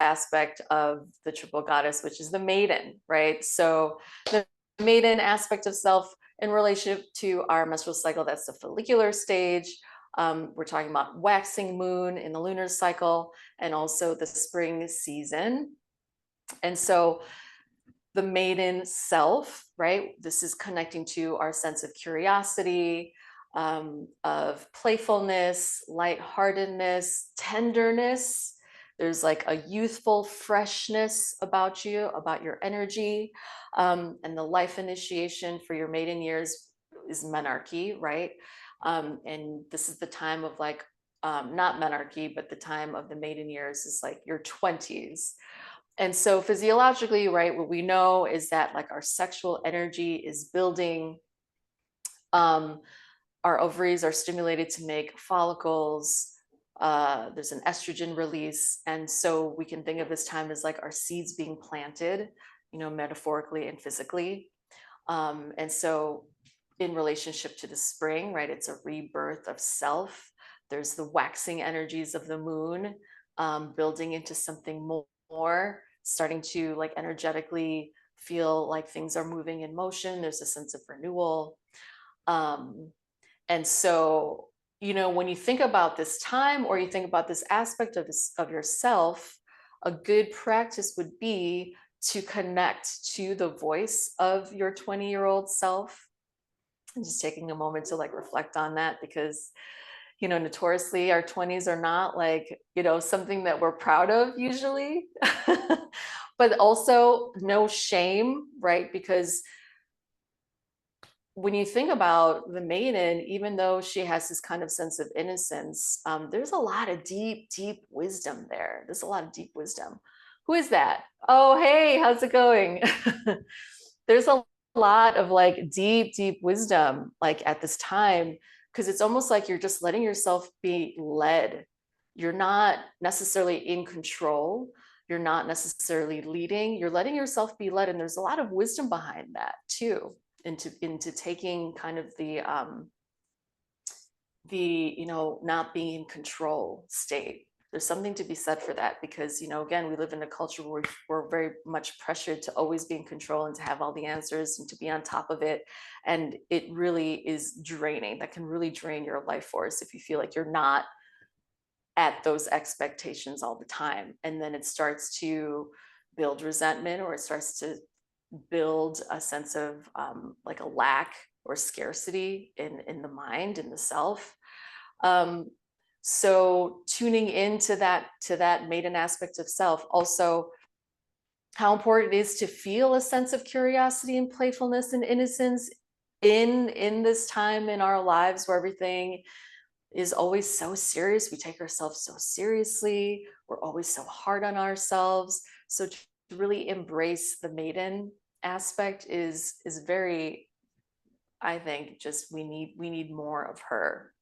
aspect of the triple goddess, which is the maiden, right? So the maiden aspect of self in relationship to our menstrual cycle, that's the follicular stage. We're talking about waxing moon in the lunar cycle and also the spring season. And so the maiden self, right? This is connecting to our sense of curiosity, of playfulness, lightheartedness, tenderness. There's like a youthful freshness about you, about your energy. And the life initiation for your maiden years is menarche, right? And this is the time of like, not menarche, but the time of the maiden years is like your 20s. And so physiologically, right, what we know is that like our sexual energy is building. Our ovaries are stimulated to make follicles. There's an estrogen release. And so we can think of this time as like our seeds being planted, you know, metaphorically and physically. And so in relationship to the spring, right, it's a rebirth of self. There's the waxing energies of the moon, building into something more, starting to like energetically feel like things are moving in motion. There's a sense of renewal. And so, you know, when you think about this time or you think about this aspect of yourself, a good practice would be to connect to the voice of your 20-year-old self. And just taking a moment to like reflect on that, because you know, notoriously our 20s are not like, you know, something that we're proud of usually. But also no shame, right? Because when you think about the maiden, even though she has this kind of sense of innocence, there's a lot of deep, deep wisdom there. There's a lot of deep wisdom. Who is that? Oh, hey, how's it going? There's a lot of like deep, deep wisdom like at this time, because it's almost like you're just letting yourself be led. You're not necessarily in control. You're not necessarily leading. You're letting yourself be led. And there's a lot of wisdom behind that too, into taking kind of the you know, not being in control state. There's something to be said for that, because you know, again, we live in a culture where we're very much pressured to always be in control and to have all the answers and to be on top of it, and it really is draining. That can really drain your life force if you feel like you're not at those expectations all the time, and then it starts to build resentment, or it starts to build a sense of like a lack or scarcity in the mind, in the self. Um, so tuning into that maiden aspect of self, also how important it is to feel a sense of curiosity and playfulness and innocence in this time in our lives where everything is always so serious. We take ourselves so seriously. We're always so hard on ourselves. So to really embrace the maiden aspect is very, I think, just we need more of her